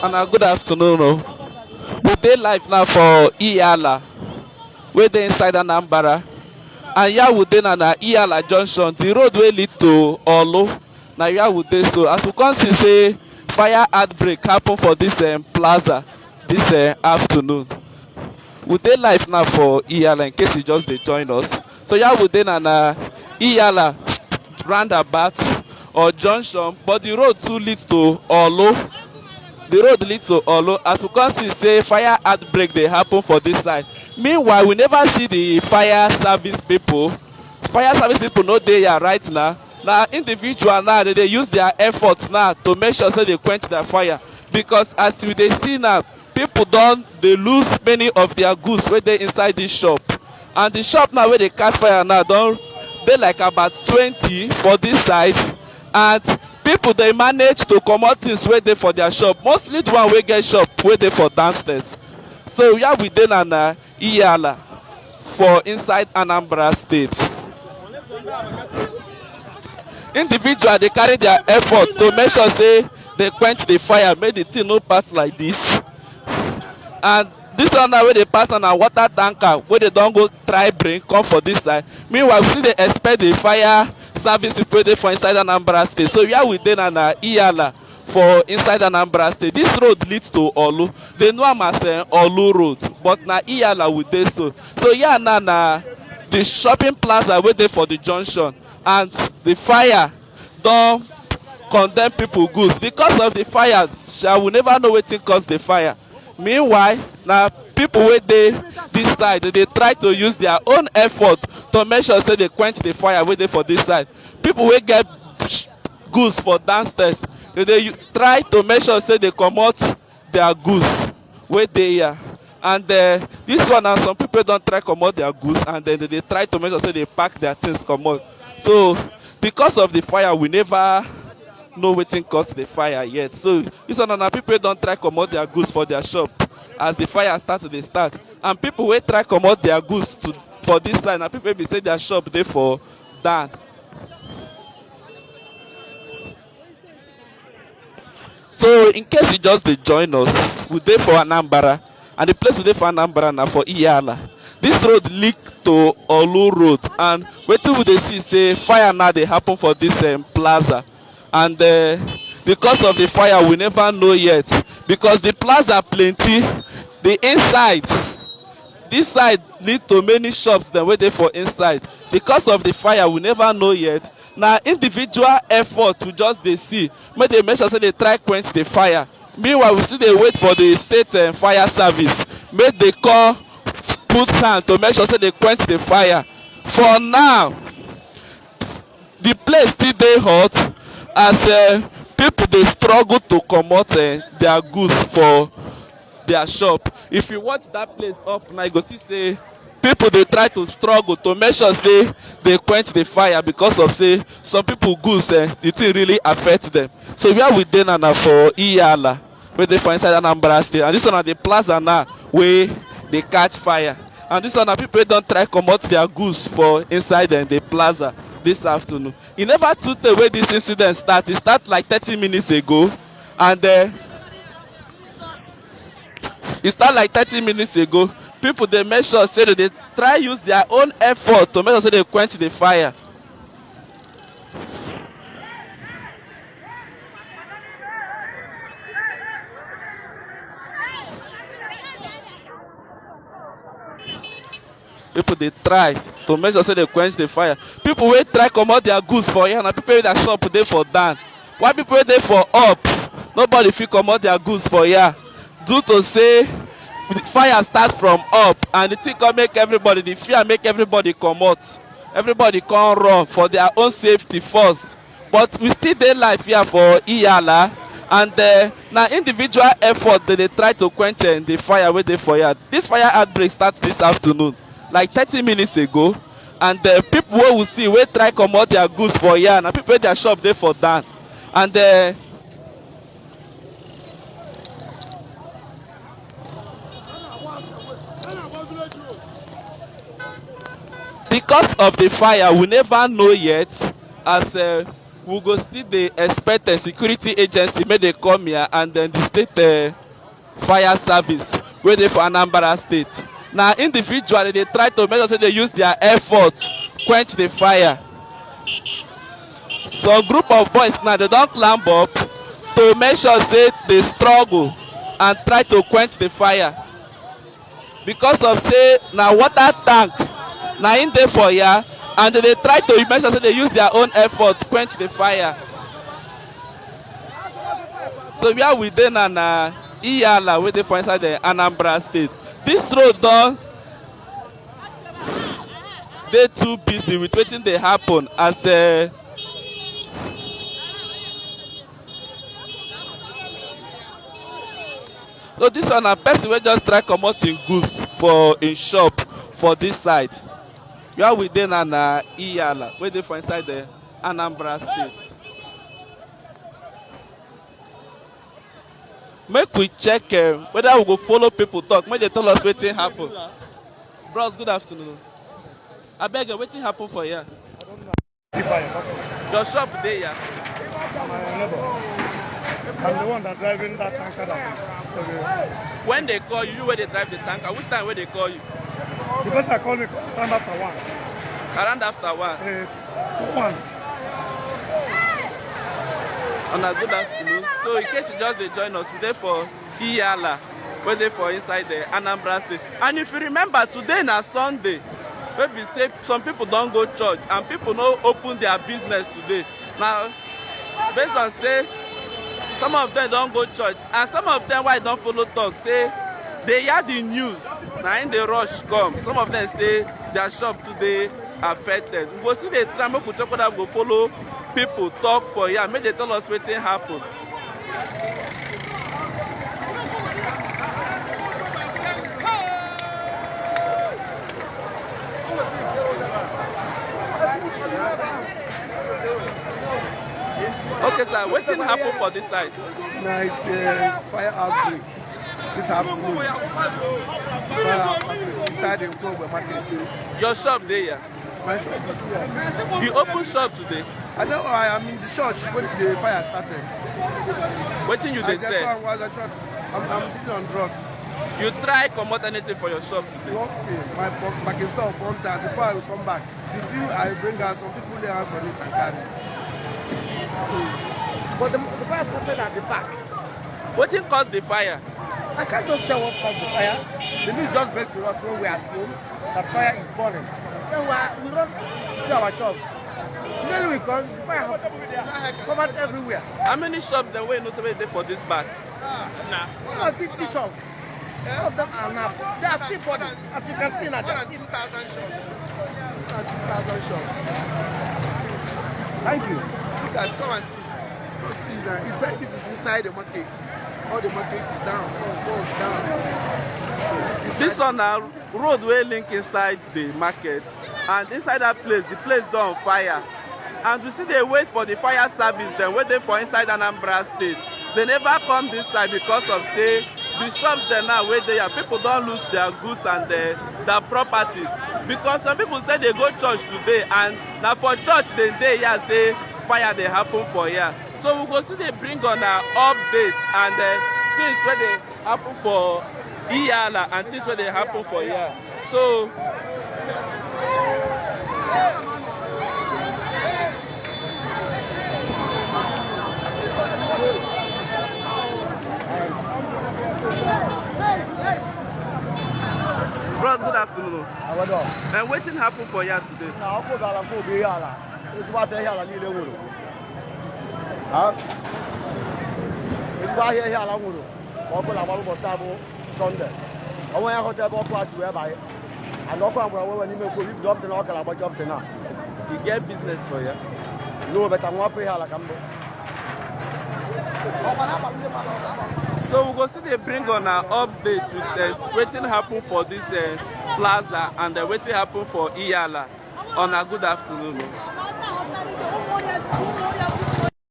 Good afternoon. We dey live now for Iyala, wey dey inside Anambra. And here we dey na Iyala junction, the road wey lead to Olu. Na here we dey so. As we come see say fire outbreak happen for this plaza this afternoon. We dey live now for Iyala in case you just dey join us. So here we dey na Iyala roundabout or junction, but the road too lead to Olu. The road lead to Olu. As we come see say fire outbreak dey happen for this side. Meanwhile, we never see the fire service people. Fire service people no dey here right now. Na individual now they dey use their effort now to make sure say they quench their fire, because as we dey see now, people don dey lose many of their goods wey dey inside this shop, and the shop now wey dey catch fire now don dey like about 20 for this side, and people dey manage to comot things wey dey for their shop, mostly the one wey get shop wey dey for downstairs. So where we dey na Iyala for inside Anambra State. Individual dey carry their effort to make sure say they quench the fire, make the thing no pass like this. And this one now wey dey pass na water tanker wey dey don go try bring come for this side. Meanwhile, we still dey expect the fire service people wey dey for inside Anambra State. So where we dey na Iyala for inside Anambra State. This road leads to Olu. They know am as Olu road, but na Iyala we dey so. So here now na the shopping plaza wey dey for the junction, and the fire don condemn people goods. Because of the fire, we never know wetin cause the fire. Meanwhile, na people wey dey this side they dey try to use their own effort to make sure say they quench the fire wey dey for this side. People wey get goods for downstairs, they dey try to make sure say they comot their goods wey dey here. And this one na some people don try comot their goods, and then they dey try to make sure say they pack their things comot. So because of the fire, we never know wetin cause the fire yet. So this one na people wey don try comot their goods for their shop as the fire start to dey start, and people wey try comot their goods for this side na people wey be say their shop dey for down. So in case you just dey join us, we dey for Anambra, and the place we dey for Anambra na for Iyala. This road leak to Olu road, and wetin we dey see say fire now dey happen for this plaza. And because of the fire, we never know yet, because the plaza plenty. The inside, this side lead to many shops dem wey dey for inside. Because of the fire, we never know yet. Na individual effort to just dey see, make dey make sure say they try quench the fire. Meanwhile, we still dey wait for the state fire service make they come put hand to make sure say they quench the fire. For now, the place still dey hot as people dey struggle to comot their goods for their shop. If you watch that place up now, you go see say people dey try to struggle to make sure say they quench the fire, because of say some people goods the thing really affect them. So where we dey na for Iyala wey dey for inside Anambra State, and this one na the plaza now wey dey catch fire. And this one na people wey don try comot their goods for inside the plaza this afternoon. E never too tey wey this incident start. E start like 30 minutes ago, and e start like 30 minutes ago. People dey make sure say they try use their own effort to make sure say they quench the fire. People dey try to make sure say they quench the fire. People wey try comot their goods for here na people wey their shop dey for down, while people wey dey for up, nobody fit comot their goods for here, due to say the fire start from up, and the thing come make everybody, the fear make everybody comot. Everybody come run for their own safety first. But we still dey live here for Iyala, and na individual effort they dey try to quench the fire wey dey for here. This fire outbreak start this afternoon like 30 minutes ago, and people wey we see wey try comot their goods for here na people wey their shop dey for down. And because of the fire, we never know yet as we go still dey expect a security agency make dey come here, and then the state fire service wey dey for Anambra State. Na individually dey try to make sure say dey use their effort quench the fire. Some group of boys now dey don climb up to make sure say dey struggle and try to quench the fire, because of say na water tank na im dey for here, and they dey try to make sure say they use their own effort quench the fire. So where we dey now na Ihiala wey dey for inside the Anambra State. This road don dey too busy with wetin dey happen as so this one na person wey just try comot im goods for im shop for this side. Where we dey now na Ihiala wey dey for inside the Anambra State. Make we check whether we go follow people talk, make they tell us wetin happen. Bros, good afternoon. Abeg, wetin happen for here? Your shop dey here? My neighbor. I'm the one that driving that tanker that is severe. When they call you, where they drive the tanker, which time where they call you? The person called me around after 1. Around after 1? 1. On a good afternoon. So in case you just dey join us, we dey for Ihiala, we dey for inside the Anambra State. And if you remember, today na Sunday. Maybe say some people don go church and people no open their business today. Now, based on say some of them don go church, and some of them why don follow talk say they hear the news na im dey rush come. Some of them say their shop today affected. We go still dey try make we check whether we go follow people talk for here, make they tell us wetin happen. Okay, sir, wetin happen for this side? Now it's fire outbreak this afternoon. Fire outbreak inside the Nkogbe market. Your shop dey here? My shop is here. You open shop today? I know I am in the church when the fire started. Wetin you dey sell? I'm dealing on drugs. You try comot anything for your shop today? Nothing. My store burnt down. Before I will come back, the few I bring out, some people lay hands on it and carry. But the fire started at the back. Wetin caused the fire? I can't just tell what caused the fire. The news just break to us when we are at home that fire is burning. Then we run to our shops. Then we come, the fire has covered everywhere. How many shops there were not dey for this back? Nah. 50 shops. All of them are now. They are still burning. As you can see now, there are 2,000 shops. 2,000 shops. Thank you. Look at, come and see. See that inside, this is inside the market. All the market is down. Down. This one na road wey link inside the market, and inside that place, the place don on fire. And we still dey wait for the fire service dem wey dey for inside Anambra State. They never come this side because of say the shops dem now wey dey here, people don lose their goods and their properties. Because some people say they go church today, and na for church dem dey here say fire dey happen for here. So we go still dey bring on our updates and things wey dey happen for Ihiala and things wey dey happen for here. So bros, good afternoon. And wetin happen for here today? Now, I'm going to be here. It's what they are needing. It's why here I'm going to Sunday. I want to hotel box class whereby and local when you make job the local about job now. You get business for you? No, but I'm not free here like I'm So we go still dey bring on our updates with wetin happen for this plaza and wetin happen for Ihiala on a good afternoon.